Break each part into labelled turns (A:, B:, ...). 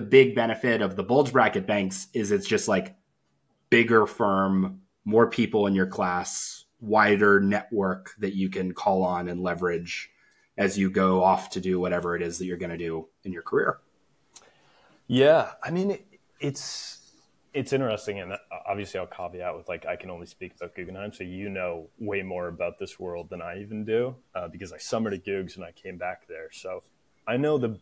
A: big benefit of the bulge bracket banks is it's just like bigger firm, more people in your class, wider network that you can call on and leverage as you go off to do whatever it is that you're going to do in your career.
B: Yeah. I mean, it's interesting. And obviously I'll caveat with like, I can only speak about Guggenheim. So you know way more about this world than I even do because I summered at Gugs and I came back there. So I know the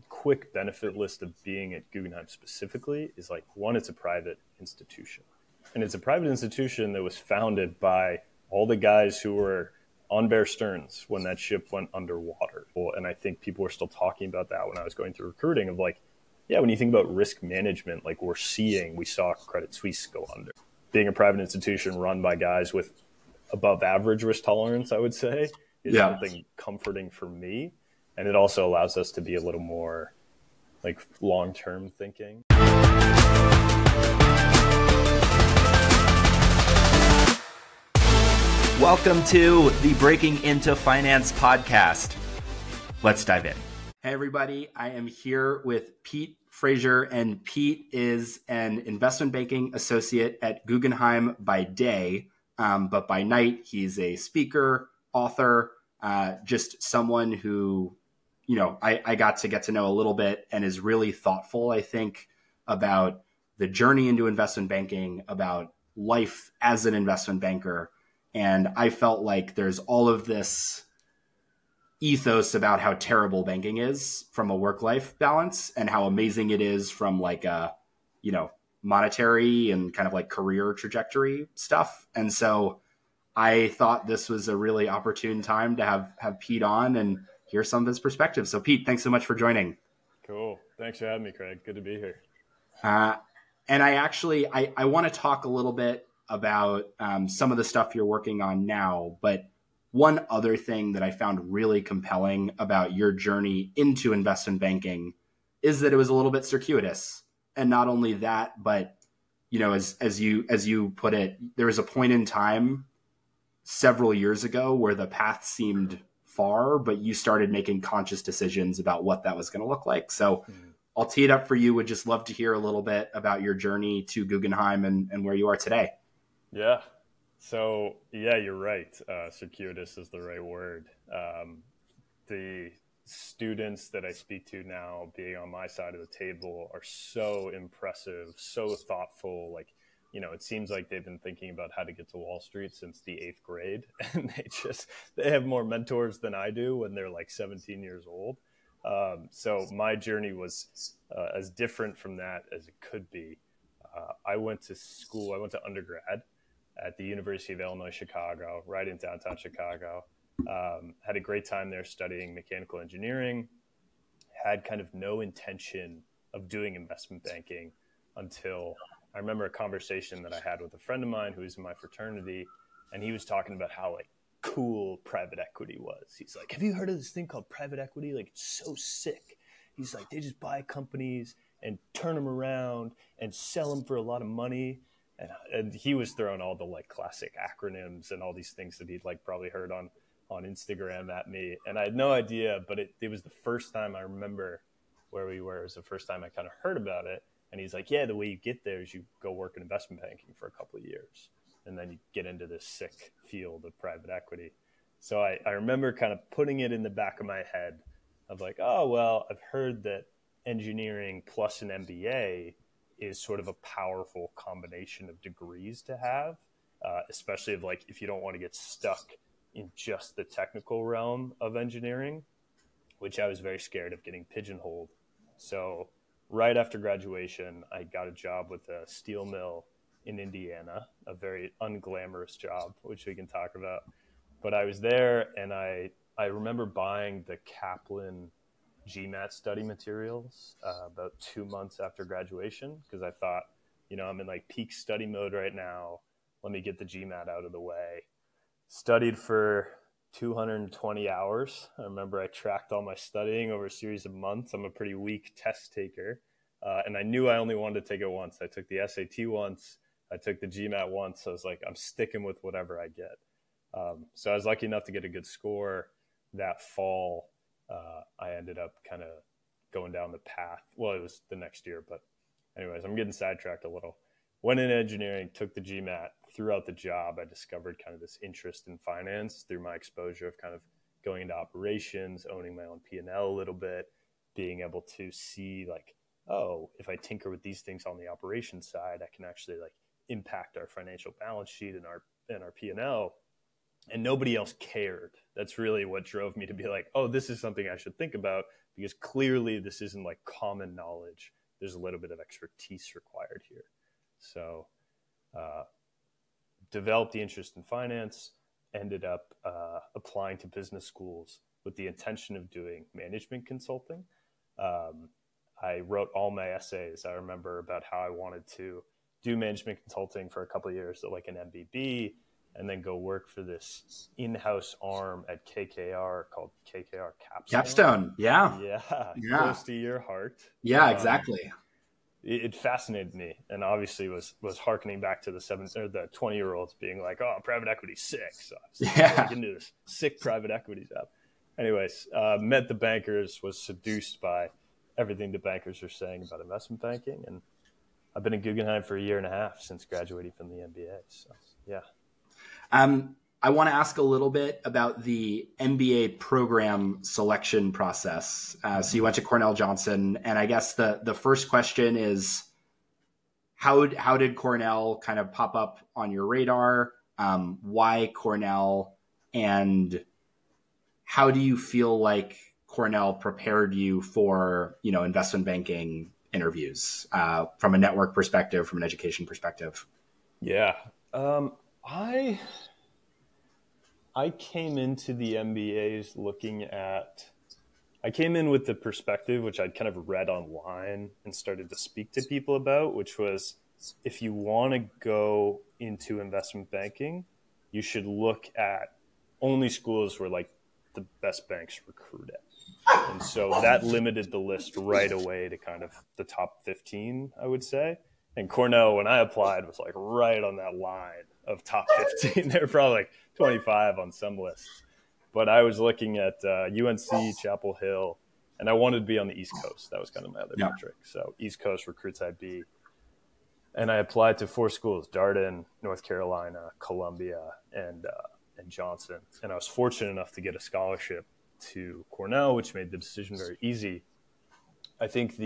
B: quick benefit list of being at Guggenheim specifically is like, one, it's a private institution. And it's a private institution that was founded by all the guys who were on Bear Stearns when that ship went underwater. And I think people were still talking about that when I was going through recruiting of like, yeah, when you think about risk management, like we saw Credit Suisse go under. Being a private institution run by guys with above average risk tolerance, I would say, is something comforting for me. And it also allows us to be a little more like long-term thinking.
A: Welcome to the Breaking Into Finance podcast. Let's dive in. Hey, everybody. I am here with Pete Fraser, and Pete is an investment banking associate at Guggenheim by day, but by night, he's a speaker, author, just someone who, you know, I got to know a little bit and is really thoughtful, I think, about the journey into investment banking, about life as an investment banker. And I felt like there's all of this ethos about how terrible banking is from a work-life balance and how amazing it is from like a, you know, monetary and kind of like career trajectory stuff. And so I thought this was a really opportune time to have Pete on and hear some of his perspectives. So Pete, thanks so much for joining.
B: Cool. Thanks for having me, Craig. Good to be here.
A: And I want to talk a little bit about some of the stuff you're working on now. But one other thing that I found really compelling about your journey into investment banking is that it was a little bit circuitous. And not only that, but, you know, as you put it, there was a point in time several years ago where the path seemed far, but you started making conscious decisions about what that was going to look like. So I'll tee it up for you. Would just love to hear a little bit about your journey to Guggenheim and where you are today.
B: Yeah. So, yeah, you're right. Circuitous is the right word. The students that I speak to now being on my side of the table are so impressive, so thoughtful. Like, you know, it seems like they've been thinking about how to get to Wall Street since the 8th grade. And they have more mentors than I do when they're like 17 years old. So my journey was as different from that as it could be. I went to undergrad at the University of Illinois, Chicago, right in downtown Chicago. Had a great time there studying mechanical engineering, had kind of no intention of doing investment banking until I remember a conversation that I had with a friend of mine who was in my fraternity, and he was talking about how like cool private equity was. He's like, have you heard of this thing called private equity? Like, it's so sick. He's like, they just buy companies and turn them around and sell them for a lot of money. And he was throwing all the like classic acronyms and all these things that he'd like probably heard on Instagram at me. And I had no idea, but it was the first time I remember where we were. It was the first time I kind of heard about it. And he's like, yeah, the way you get there is you go work in investment banking for a couple of years. And then you get into this sick field of private equity. So I remember kind of putting it in the back of my head of like, oh, well, I've heard that engineering plus an MBA is sort of a powerful combination of degrees to have, especially if you don't want to get stuck in just the technical realm of engineering, which I was very scared of getting pigeonholed. So right after graduation, I got a job with a steel mill in Indiana, a very unglamorous job, which we can talk about. But I was there, and I remember buying the Kaplan GMAT study materials about 2 months after graduation, because I thought, you know, I'm in like peak study mode right now. Let me get the GMAT out of the way. Studied for 220 hours. I remember I tracked all my studying over a series of months. I'm a pretty weak test taker. And I knew I only wanted to take it once. I took the SAT once. I took the GMAT once. So I was like, I'm sticking with whatever I get. So I was lucky enough to get a good score that fall. I ended up kind of going down the path. Well, it was the next year, but anyways, I'm getting sidetracked a little. Went in engineering, took the GMAT. Throughout the job, I discovered kind of this interest in finance through my exposure of kind of going into operations, owning my own P&L a little bit, being able to see like, oh, if I tinker with these things on the operations side, I can actually like impact our financial balance sheet and our P&L. And nobody else cared. That's really what drove me to be like, oh, this is something I should think about, because clearly this isn't like common knowledge. There's a little bit of expertise required here. So developed the interest in finance, ended up applying to business schools with the intention of doing management consulting. I wrote all my essays, I remember, about how I wanted to do management consulting for a couple of years at like an MBB, and then go work for this in-house arm at KKR called KKR
A: Capstone. Yeah.
B: Close to your heart.
A: Yeah, exactly.
B: It fascinated me, and obviously was hearkening back to the 20-year-olds being like, oh, private equity's sick. So I was into this sick private equities app. Anyways, met the bankers, was seduced by everything the bankers are saying about investment banking. And I've been at Guggenheim for 1.5 years since graduating from the MBA. So, yeah.
A: I want to ask a little bit about the MBA program selection process. So you went to Cornell Johnson, and I guess the first question is, how did Cornell kind of pop up on your radar? Why Cornell, and how do you feel like Cornell prepared you for, investment banking interviews from a network perspective, from an education perspective?
B: Yeah. I came into the MBAs I came in with the perspective, which I'd kind of read online and started to speak to people about, which was, if you want to go into investment banking, you should look at only schools where like the best banks recruit at. And so that limited the list right away to kind of the top 15, I would say. And Cornell, when I applied, was like right on that line of top 15. They were probably like 25 on some lists. But I was looking at UNC, Chapel Hill, and I wanted to be on the East Coast. That was kind of my other metric. So East Coast recruits IB. And I applied to 4 schools: Darden, North Carolina, Columbia, and Johnson. And I was fortunate enough to get a scholarship to Cornell, which made the decision very easy. I think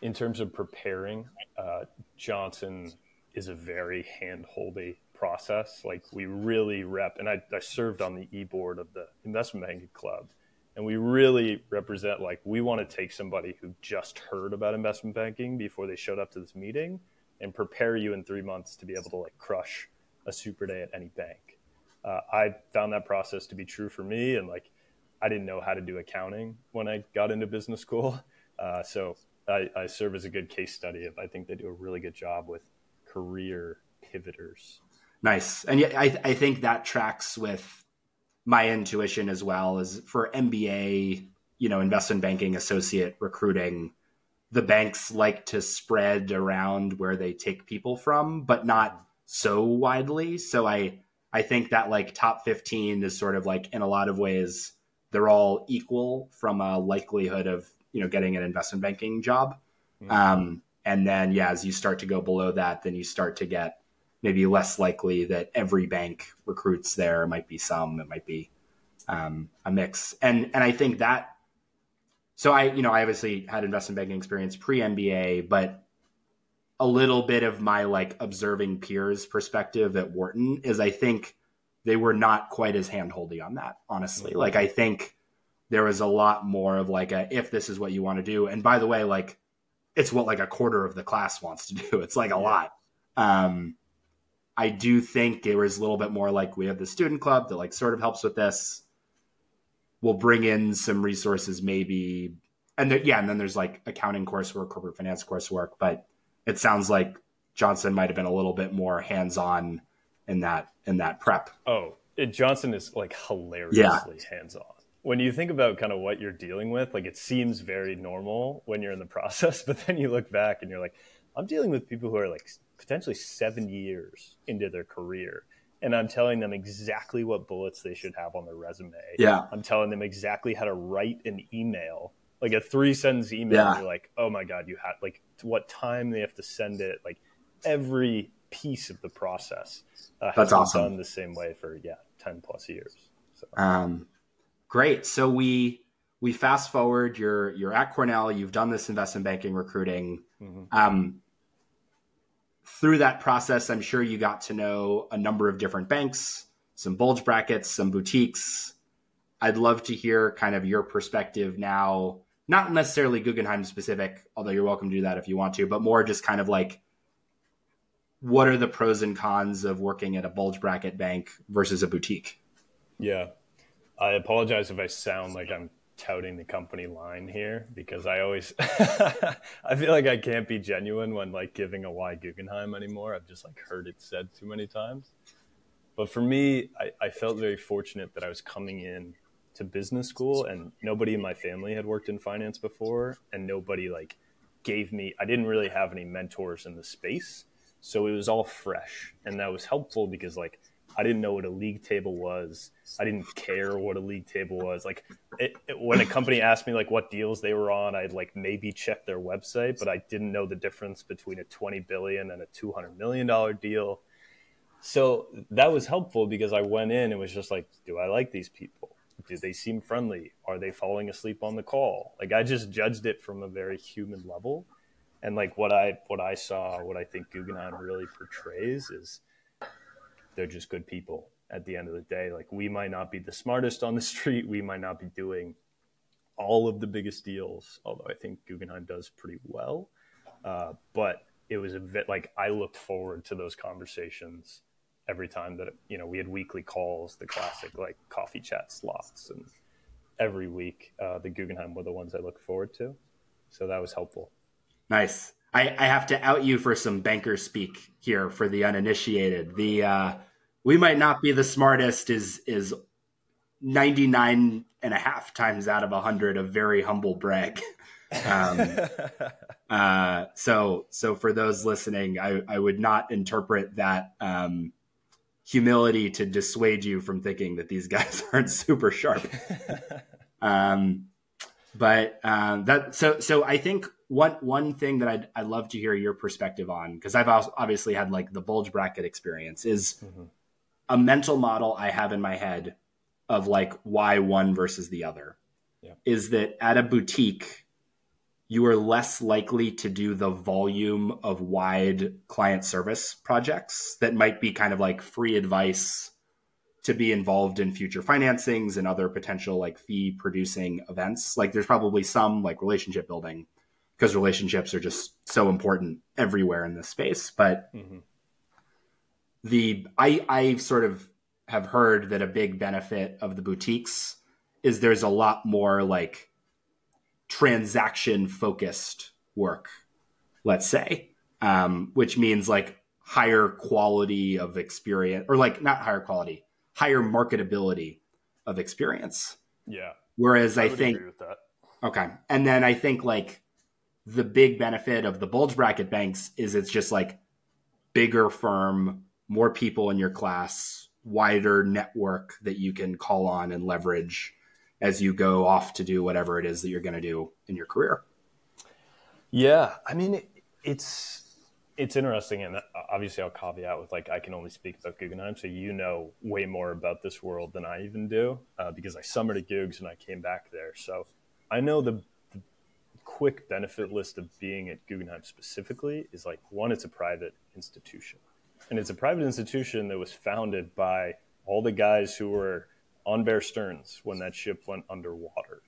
B: in terms of preparing, Johnson is a very hand-holdy process. Like, we really rep, and I served on the e-board of the investment banking club, and we really represent, like, we want to take somebody who just heard about investment banking before they showed up to this meeting and prepare you in 3 months to be able to like crush a super day at any bank. I found that process to be true for me, and like, I didn't know how to do accounting when I got into business school. So I serve as a good case study of, I think they do a really good job with career pivoters.
A: Nice. And yeah, I think that tracks with my intuition as well, as for MBA, investment banking associate recruiting, the banks like to spread around where they take people from, but not so widely. So I think that like top 15 is sort of like, in a lot of ways, they're all equal from a likelihood of, getting an investment banking job. Mm-hmm. And then, as you start to go below that, then you start to get maybe less likely that every bank recruits there. It might be some, it might be a mix. And I think that, so I obviously had investment banking experience pre-MBA, but a little bit of my like observing peers perspective at Wharton is, I think they were not quite as handholdy on that, honestly. Mm-hmm. Like, I think there was a lot more of like if this is what you want to do. And by the way, like, it's what like a quarter of the class wants to do. It's like a lot. I do think it was a little bit more like, we have the student club that like sort of helps with this. We'll bring in some resources maybe. And then there's like accounting coursework, corporate finance coursework, but it sounds like Johnson might've been a little bit more hands-on in that prep.
B: Oh, Johnson is like hilariously hands-on. When you think about kind of what you're dealing with, like, it seems very normal when you're in the process, but then you look back and you're like, I'm dealing with people who are like potentially 7 years into their career, and I'm telling them exactly what bullets they should have on their resume. Yeah. I'm telling them exactly how to write an email like a 3-sentence email.
A: Yeah.
B: And you're like, oh my God, you had like what time they have to send it. Like every piece of the process has
A: That's
B: been
A: awesome.
B: done the same way for 10 plus years. So.
A: Great. So we fast forward. You're at Cornell. You've done this investment banking recruiting. Through that process, I'm sure you got to know a number of different banks, some bulge brackets, some boutiques. I'd love to hear kind of your perspective now, not necessarily Guggenheim specific, although you're welcome to do that if you want to, but more just kind of like, what are the pros and cons of working at a bulge bracket bank versus a boutique?
B: Yeah. I apologize if I sound like I'm touting the company line here, because I always, I feel like I can't be genuine when like giving a why Guggenheim anymore. I've just like heard it said too many times. But for me, I felt very fortunate that I was coming in to business school and nobody in my family had worked in finance before, and nobody like gave me, I didn't really have any mentors in the space. So it was all fresh. And that was helpful because like, I didn't know what a league table was. I didn't care what a league table was. Like when a company asked me like what deals they were on, I'd like maybe check their website, but I didn't know the difference between a 20 billion and a $200 million deal. So that was helpful because I went in and was just like, do I like these people? Do they seem friendly? Are they falling asleep on the call? Like I just judged it from a very human level. And like what I saw, what I think Guggenheim really portrays is they're just good people at the end of the day. Like we might not be the smartest on the street. We might not be doing all of the biggest deals, although I think Guggenheim does pretty well. But it was a bit like I looked forward to those conversations every time that, you know, we had weekly calls, the classic like coffee chat slots. And every week the Guggenheim were the ones I looked forward to. So that was helpful.
A: Nice. I have to out you for some banker speak here for the uninitiated. We might not be the smartest is 99 and a half times out of 100 a very humble brag. So for those listening, I would not interpret that humility to dissuade you from thinking that these guys aren't super sharp. So I think one thing that I'd love to hear your perspective on, because I've obviously had like the bulge bracket experience, is a mental model I have in my head of like why one versus the other. Is that at a boutique, you are less likely to do the volume of wide client service projects that might be kind of like free advice to be involved in future financings and other potential like fee producing events. Like there's probably some like relationship building, because relationships are just so important everywhere in this space. But I sort of have heard that a big benefit of the boutiques is there's a lot more like transaction focused work, let's say, which means like higher quality of experience, or like not higher quality, higher marketability of experience.
B: Yeah.
A: Whereas I
B: would
A: think,
B: agree with that.
A: Okay. And then I think like the big benefit of the bulge bracket banks is it's just like bigger firm, more people in your class, wider network that you can call on and leverage as you go off to do whatever it is that you're going to do in your career.
B: Yeah. I mean, it's interesting. And obviously I'll caveat with like, I can only speak about Guggenheim. So you know way more about this world than I even do, because I summered at Gugs and I came back there. So I know the quick benefit list of being at Guggenheim specifically is like, one, it's a private institution. And it's a private institution that was founded by all the guys who were on Bear Stearns when that ship went underwater.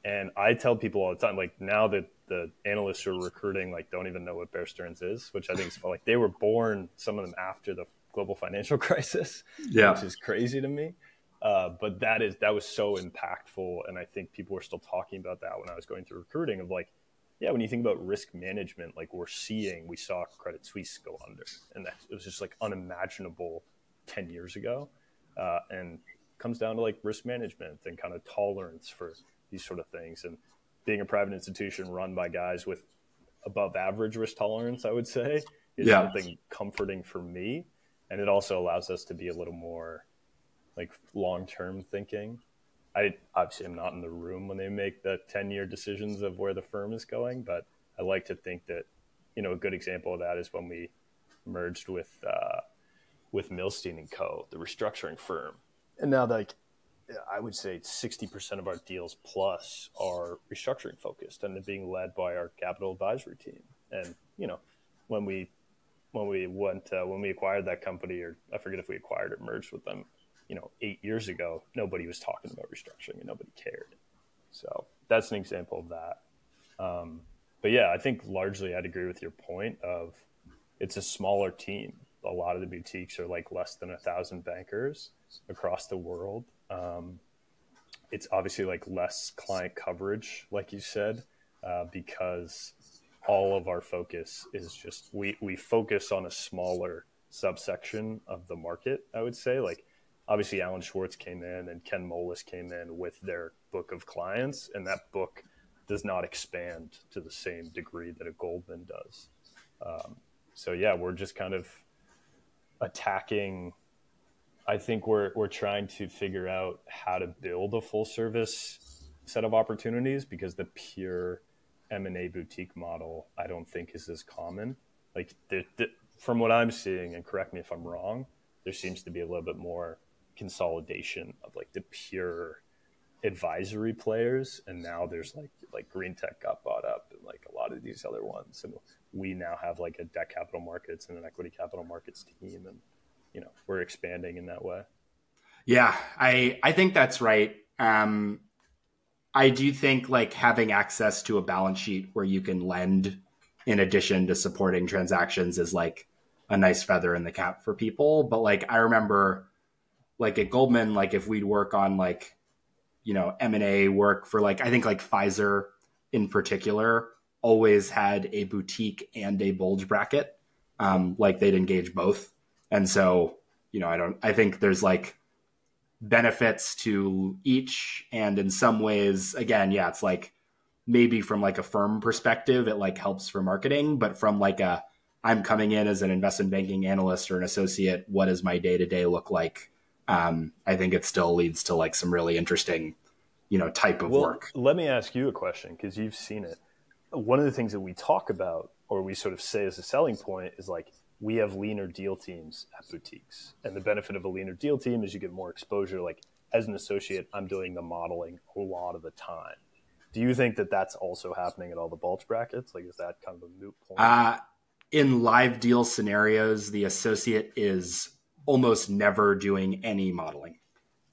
B: And I tell people all the time, like now that the analysts who are recruiting like don't even know what Bear Stearns is, which I think is fun. Like they were born, some of them after the global financial crisis, which is crazy to me. But that was so impactful. And I think people were still talking about that when I was going through recruiting of like, yeah, when you think about risk management, like we saw Credit Suisse go under, and it was just like unimaginable 10 years ago. And it comes down to like risk management and kind of tolerance for these sort of things. And being a private institution run by guys with above average risk tolerance, I would say, is something comforting for me. And it also allows us to be a little more like long-term thinking. I obviously am not in the room when they make the 10-year decisions of where the firm is going, but I like to think that, a good example of that is when we merged with Milstein and Co., the restructuring firm. And now, like, I would say 60% of our deals plus are restructuring focused, and they're being led by our capital advisory team. And, when we acquired that company, or I forget if we acquired or merged with them, 8 years ago, nobody was talking about restructuring and nobody cared. So that's an example of that. But yeah, I think largely I'd agree with your point of it's a smaller team. A lot of the boutiques are like less than 1,000 bankers across the world. It's obviously like less client coverage, like you said, because all of our focus is just, we focus on a smaller subsection of the market, I would say. Like, obviously Alan Schwartz came in and Ken Moelis came in with their book of clients, and that book does not expand to the same degree that a Goldman does. So yeah, we're just kind of attacking. I think we're trying to figure out how to build a full service set of opportunities, because the pure M&A boutique model, I don't think is as common. Like from what I'm seeing, and correct me if I'm wrong, there seems to be a little bit more consolidation of like the pure advisory players, and now there's like Green Tech got bought up, and like a lot of these other ones, and we now have like a debt capital markets and an equity capital markets team, and we're expanding in that way.
A: Yeah, I think that's right. I do think like having access to a balance sheet where you can lend in addition to supporting transactions is like a nice feather in the cap for people. But like, I remember like at Goldman, like if we'd work on like, M&A work for like, I think like Pfizer in particular always had a boutique and a bulge bracket. Like they'd engage both. And so, I think there's like benefits to each. And in some ways, again, yeah, it's like maybe from like a firm perspective, it like helps for marketing, but from like I'm coming in as an investment banking analyst or an associate, what does my day-to-day look like? I think it still leads to like some really interesting, type of work.
B: Let me ask you a question, because you've seen it. One of the things that we talk about, or we sort of say as a selling point, is like, we have leaner deal teams at boutiques. And the benefit of a leaner deal team is you get more exposure. Like as an associate, I'm doing the modeling a lot of the time. Do you think that that's also happening at all the bulge brackets? Like, is that kind of a moot point?
A: In live deal scenarios, the associate is almost never doing any modeling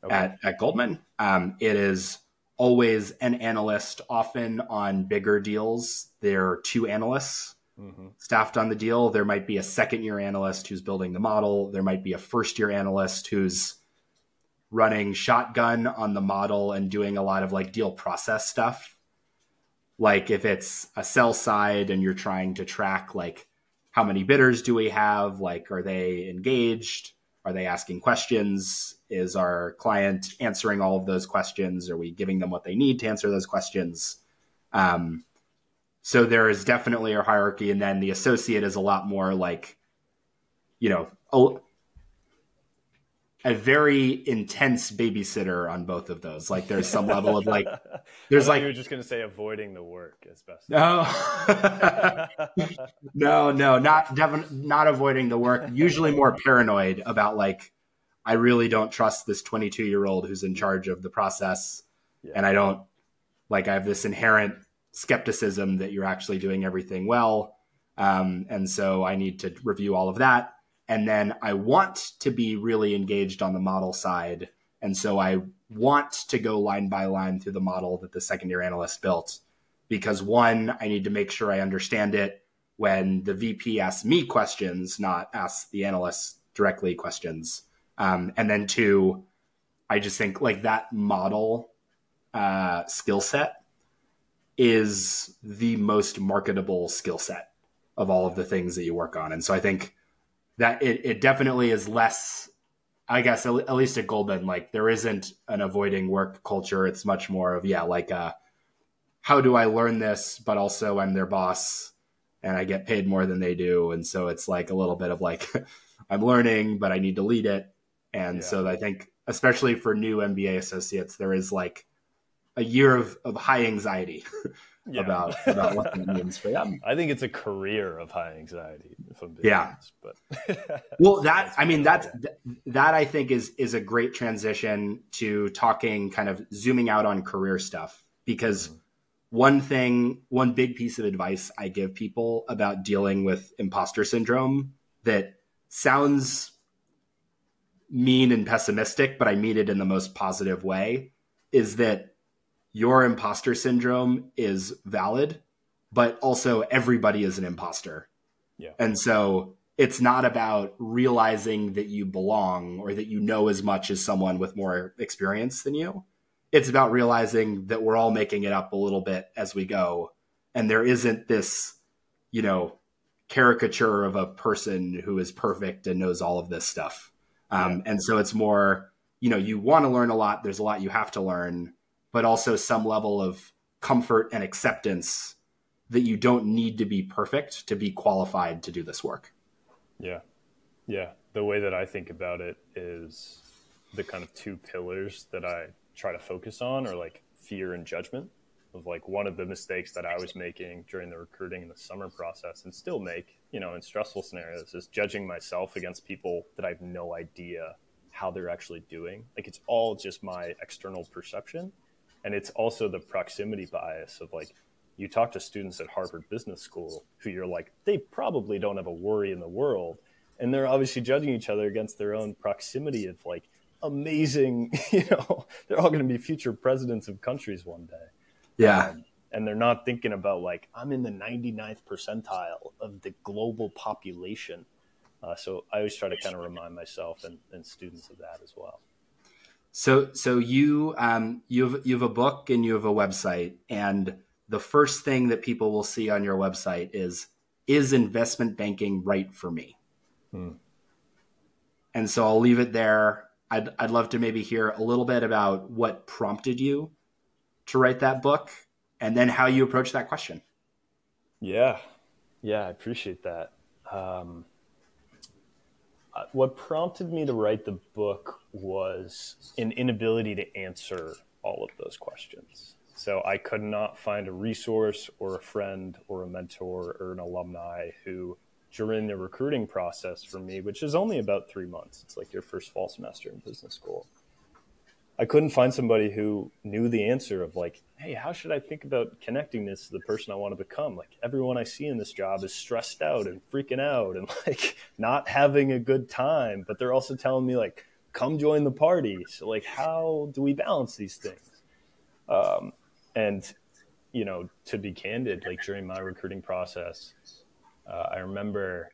A: at Goldman. It is always an analyst. Often on bigger deals, there are two analysts staffed on the deal. There might be a second-year analyst who's building the model. There might be a first-year analyst who's running shotgun on the model and doing a lot of like deal process stuff. Like if it's a sell side and you're trying to track like how many bidders do we have? Like, are they engaged? Are they asking questions? Is our client answering all of those questions? Are we giving them what they need to answer those questions? So there is definitely a hierarchy. And then the associate is a lot more like, a very intense babysitter on both of those. Like there's some level of like, there's like,
B: you were just going to say avoiding the work as best.
A: No, not avoiding the work. Usually more paranoid about like, I really don't trust this 22-year-old who's in charge of the process. Yeah. And I have this inherent skepticism that you're actually doing everything well. And so I need to review all of that. And then I want to be really engaged on the model side. And so I want to go line by line through the model that the second-year analyst built. Because one, I need to make sure I understand it when the VP asks me questions, not ask the analysts directly questions. And then two, I just think like that model skill set is the most marketable skill set of all of the things that you work on. And so I think that it definitely is less, I guess, at least at Goldman, like there isn't an avoiding work culture. It's much more of, how do I learn this? But also I'm their boss and I get paid more than they do. And so it's like a little bit of like, I'm learning, but I need to lead it. And so I think especially for new MBA associates, there is like a year of high anxiety about what that means for them.
B: I think it's a career of high anxiety, if I'm being
A: Yeah.
B: honest. But
A: well, that I think is a great transition to talking, kind of zooming out on career stuff, because one big piece of advice I give people about dealing with imposter syndrome that sounds mean and pessimistic, but I mean it in the most positive way, is that your imposter syndrome is valid, but also everybody is an imposter.
B: Yeah.
A: And so it's not about realizing that you belong or that you know as much as someone with more experience than you. It's about realizing that we're all making it up a little bit as we go. And there isn't this, caricature of a person who is perfect and knows all of this stuff. And so it's more, you want to learn a lot. There's a lot you have to learn, but also some level of comfort and acceptance that you don't need to be perfect to be qualified to do this work.
B: Yeah. Yeah. The way that I think about it is the kind of two pillars that I try to focus on are like fear and judgment. Of like one of the mistakes that I was making during the recruiting and the summer process, and still make, in stressful scenarios, is judging myself against people that I have no idea how they're actually doing. Like it's all just my external perception. And it's also the proximity bias of like, you talk to students at Harvard Business School who you're like, they probably don't have a worry in the world. And they're obviously judging each other against their own proximity of like amazing, they're all going to be future presidents of countries one day.
A: Yeah.
B: And they're not thinking about like, I'm in the 99th percentile of the global population. So I always try to kind of remind myself and students of that as well.
A: So you have a book and you have a website, and the first thing that people will see on your website is investment banking right for me? And so I'll leave it there. I'd love to maybe hear a little bit about what prompted you to write that book, and then how you approach that question.
B: Yeah, I appreciate that. What prompted me to write the book was an inability to answer all of those questions. So I could not find a resource or a friend or a mentor or an alumni who, during the recruiting process for me, which is only about 3 months, it's like your first fall semester in business school, I couldn't find somebody who knew the answer of like, hey, how should I think about connecting this to the person I want to become? Like everyone I see in this job is stressed out and freaking out and like not having a good time, but they're also telling me like, come join the party. So like, how do we balance these things? And, to be candid, like during my recruiting process, I remember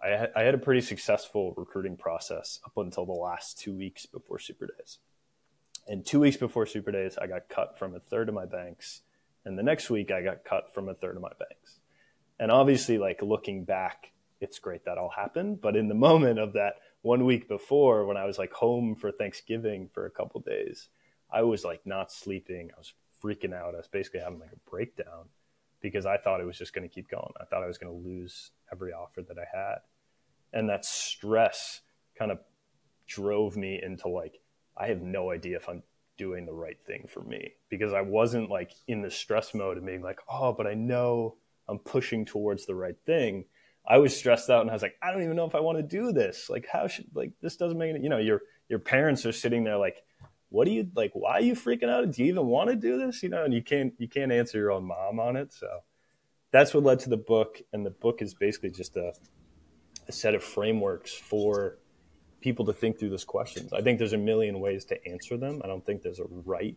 B: I had a pretty successful recruiting process up until the last 2 weeks before Super Days. And 2 weeks before Super Days, I got cut from a third of my banks. And the next week, I got cut from a third of my banks. And obviously, like looking back, it's great that all happened. But in the moment of that 1 week before, when I was like home for Thanksgiving for a couple of days, I was like not sleeping. I was freaking out. I was basically having like a breakdown because I thought it was just going to keep going. I thought I was going to lose every offer that I had. And that stress kind of drove me into like, I have no idea if I'm doing the right thing for me, because I wasn't like in the stress mode and being like, oh, but I know I'm pushing towards the right thing. I was stressed out and I was like, I don't even know if I want to do this. Like, this doesn't make it, your parents are sitting there like, what do you like? Why are you freaking out? Do you even want to do this? And you can't answer your own mom on it. So that's what led to the book. And the book is basically just a set of frameworks for people to think through those questions. I think there's a million ways to answer them. I don't think there's a right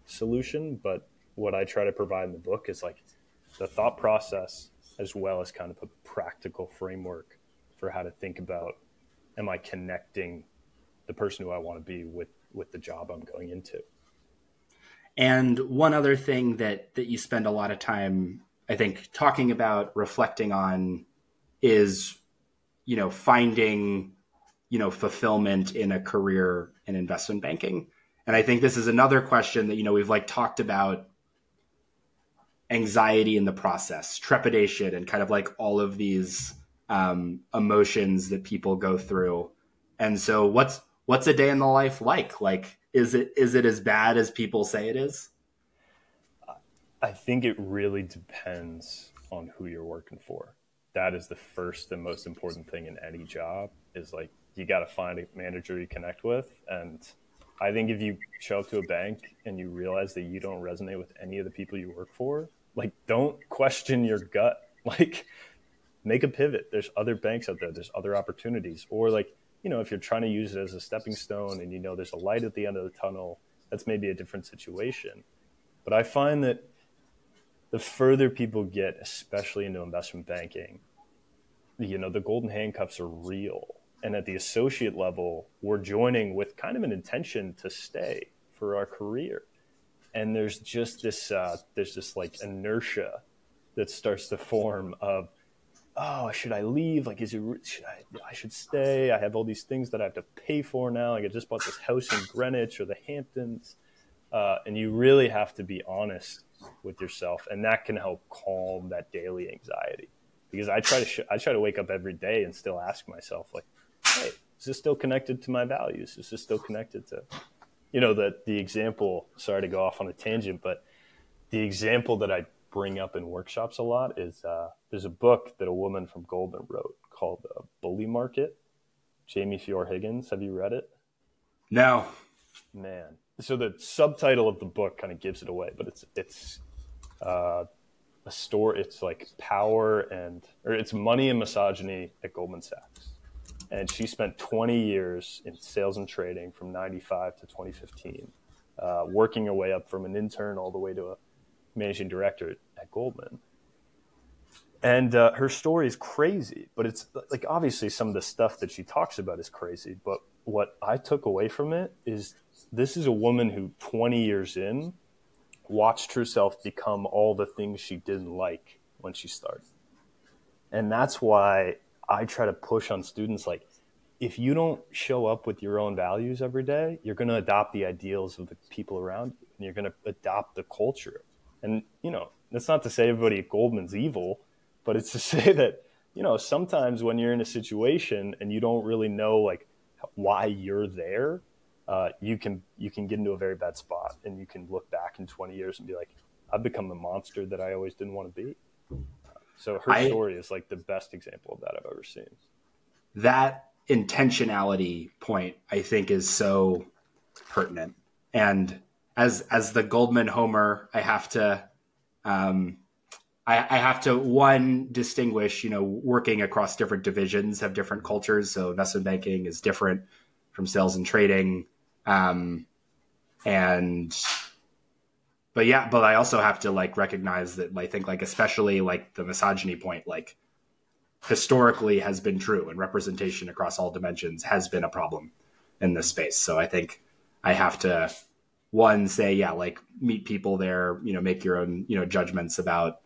B: solution, but what I try to provide in the book is like the thought process as well as kind of a practical framework for how to think about, am I connecting the person who I want to be with the job I'm going into?
A: And one other thing that you spend a lot of time, I think, talking about, reflecting on is, finding fulfillment in a career in investment banking. And I think this is another question that, we've like talked about anxiety in the process, trepidation, and kind of like all of these emotions that people go through. And so what's a day in the life like? Like, is it as bad as people say it is?
B: I think it really depends on who you're working for. That is the first and most important thing in any job is like, you got to find a manager you connect with. And I think if you show up to a bank and you realize that you don't resonate with any of the people you work for, like, don't question your gut. Like, make a pivot. There's other banks out there. There's other opportunities. Or like, if you're trying to use it as a stepping stone and there's a light at the end of the tunnel, that's maybe a different situation. But I find that the further people get, especially into investment banking, the golden handcuffs are real. And at the associate level, we're joining with kind of an intention to stay for our career. And there's just this, like inertia that starts to form of, oh, should I leave? Like, I should stay. I have all these things that I have to pay for now. Like, I just bought this house in Greenwich or the Hamptons. And you really have to be honest with yourself. And that can help calm that daily anxiety. Because I try to wake up every day and still ask myself, like, hey, is this still connected to my values? Is this still connected to, the example, sorry to go off on a tangent, but the example that I bring up in workshops a lot is there's a book that a woman from Goldman wrote called Bully Market, Jamie Fiore Higgins. Have you read it?
A: No.
B: Man. So the subtitle of the book kind of gives it away, but it's a story. It's like it's money and misogyny at Goldman Sachs. And she spent 20 years in sales and trading from 95 to 2015, working her way up from an intern all the way to a managing director at Goldman. And her story is crazy, but it's like, obviously some of the stuff that she talks about is crazy. But what I took away from it is this is a woman who 20 years in watched herself become all the things she didn't like when she started. And that's why I try to push on students, like, if you don't show up with your own values every day, you're going to adopt the ideals of the people around you, and you're going to adopt the culture. And, that's not to say everybody at Goldman's evil, but it's to say that, sometimes when you're in a situation and you don't really know, like, why you're there, you can get into a very bad spot, and you can look back in 20 years and be like, I've become the monster that I always didn't want to be. So her story is like the best example of that I've ever seen. That
A: intentionality point, I think, is so pertinent. And as the Goldman homer, I have to one, distinguish, working across different divisions have different cultures. So investment banking is different from sales and trading. But I also have to like recognize that I think like, especially like the misogyny point, like historically has been true, and representation across all dimensions has been a problem in this space. So I think I have to, one, say, yeah, like meet people there, make your own, judgments about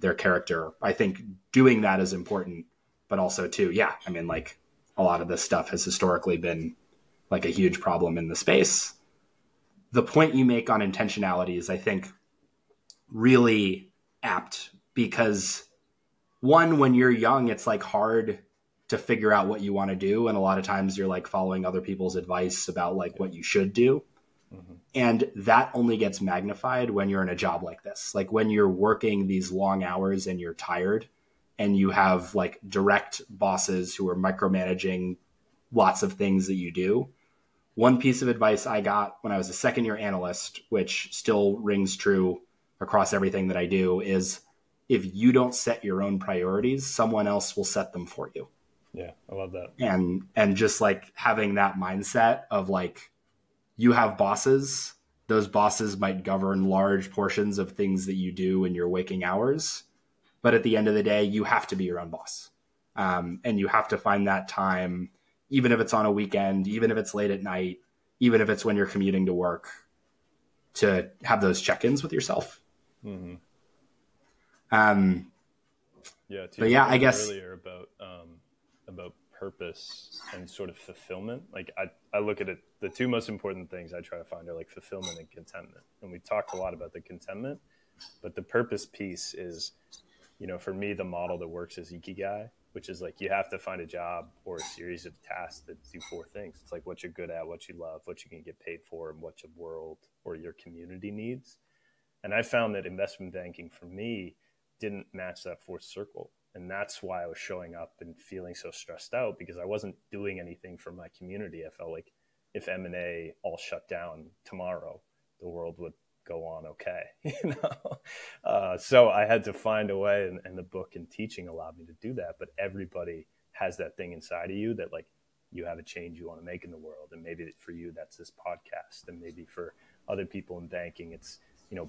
A: their character. I think doing that is important, but also too, yeah, I mean, like a lot of this stuff has historically been like a huge problem in the space. The point you make on intentionality is, I think, really apt, because one, when you're young, it's like hard to figure out what you want to do. And a lot of times you're like following other people's advice about like what you should do. Mm-hmm. And that only gets magnified when you're in a job like this. Like when you're working these long hours and you're tired and you have like direct bosses who are micromanaging lots of things that you do. One piece of advice I got when I was a second year analyst, which still rings true across everything that I do, is if you don't set your own priorities, someone else will set them for you.
B: Yeah, I love that.
A: And just like having that mindset of like, you have bosses, those bosses might govern large portions of things that you do in your waking hours. But at the end of the day, you have to be your own boss. And you have to find that time, even if it's on a weekend, even if it's late at night, even if it's when you're commuting to work, to have those check-ins with yourself. Mm-hmm. I guess
B: earlier about purpose and sort of fulfillment. Like I look at it, the two most important things I try to find are like fulfillment and contentment. And we talked a lot about the contentment, but the purpose piece is For me, the model that works is Ikigai, which is like you have to find a job or a series of tasks that do four things. It's like what you're good at, what you love, what you can get paid for, and what your world or your community needs. And I found that investment banking for me didn't match that fourth circle. And that's why I was showing up and feeling so stressed out, because I wasn't doing anything for my community. I felt like if M&A all shut down tomorrow, the world would go on okay. So I had to find a way, and the book and teaching allowed me to do that. But everybody has that thing inside of you that like you have a change you want to make in the world. And maybe for you, that's this podcast. And maybe for other people in banking, it's,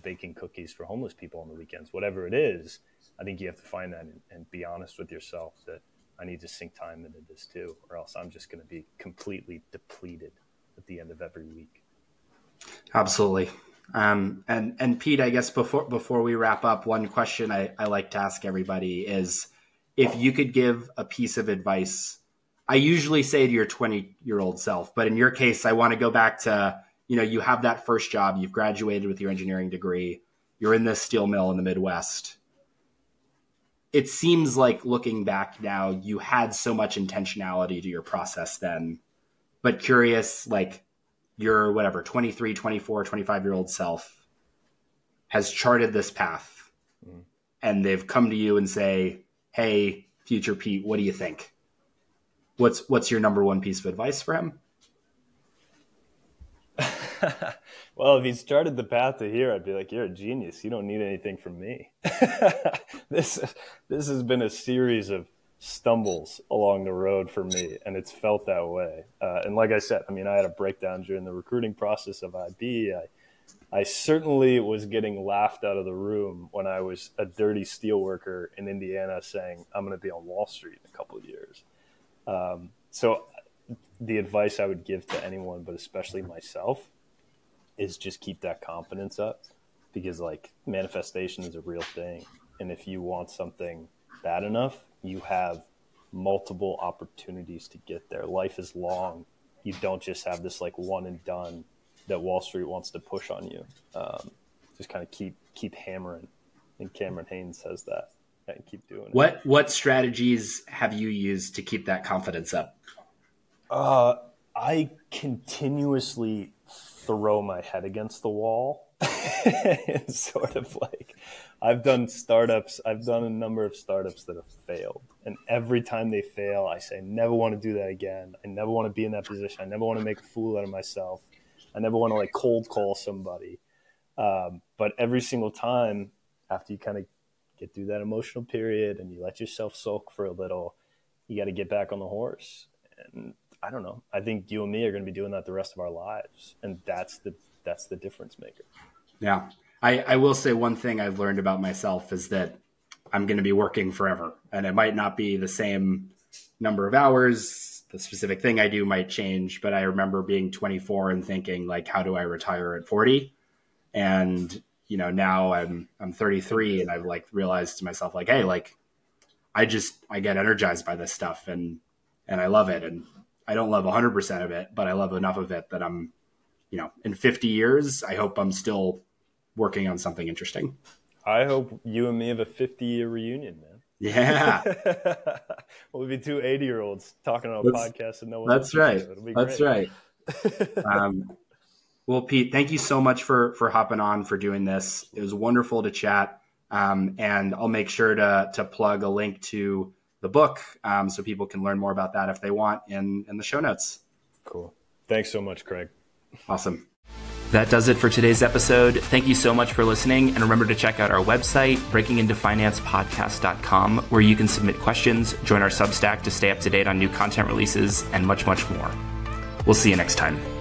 B: baking cookies for homeless people on the weekends, whatever it is. I think you have to find that and be honest with yourself that I need to sink time into this too, or else I'm just going to be completely depleted at the end of every week.
A: Absolutely. And Pete, I guess before we wrap up, one question I like to ask everybody is, if you could give a piece of advice. I usually say to your 20-year-old self, but in your case, I want to go back to, you have that first job, you've graduated with your engineering degree, you're in this steel mill in the Midwest. It seems like looking back now, you had so much intentionality to your process then, but curious, like your 23, 24, 25-year-old self has charted this path and they've come to you and say, hey, future Pete, what do you think? What's your number one piece of advice for him?
B: Well, if he started the path to here, I'd be like, you're a genius. You don't need anything from me. This has been a series of stumbles along the road for me, and it's felt that way. And like I said, I had a breakdown during the recruiting process of IB. I certainly was getting laughed out of the room when I was a dirty steel worker in Indiana saying, I'm going to be on Wall Street in a couple of years. So the advice I would give to anyone, but especially myself, is just keep that confidence up, because like manifestation is a real thing. And if you want something bad enough, you have multiple opportunities to get there. Life is long. You don't just have this like one and done that Wall Street wants to push on you. Just kind of keep hammering. And Cameron Haynes says that, and keep doing it.
A: What strategies have you used to keep that confidence up?
B: I continuously throw my head against the wall. And sort of like, I've done a number of startups that have failed. And every time they fail, I say, I never want to do that again. I never want to be in that position. I never want to make a fool out of myself. I never want to like cold call somebody. But every single time, after you kind of get through that emotional period and you let yourself sulk for a little, you got to get back on the horse. And I don't know. I think you and me are going to be doing that the rest of our lives. And that's the difference maker. Yeah.
A: I will say one thing I've learned about myself is that I'm going to be working forever, and it might not be the same number of hours. The specific thing I do might change, but I remember being 24 and thinking like, how do I retire at 40? And, now I'm 33 and I've like realized to myself like, hey, like I get energized by this stuff and I love it. And I don't love 100% of it, but I love enough of it that I'm, in 50 years, I hope I'm still working on something interesting.
B: I hope you and me have a 50-year reunion, man.
A: Yeah.
B: We'll be two 80-year-olds talking on a podcast and no one.
A: That's right.
B: It'll be
A: that's
B: great.
A: Right. Well, Pete, thank you so much for hopping on, for doing this. It was wonderful to chat. And I'll make sure to plug a link to the book so people can learn more about that if they want in the show notes.
B: Cool. Thanks so much, Craig.
A: Awesome. That does it for today's episode. Thank you so much for listening. And remember to check out our website, breakingintofinancepodcast.com, where you can submit questions, join our Substack to stay up to date on new content releases, and much, much more. We'll see you next time.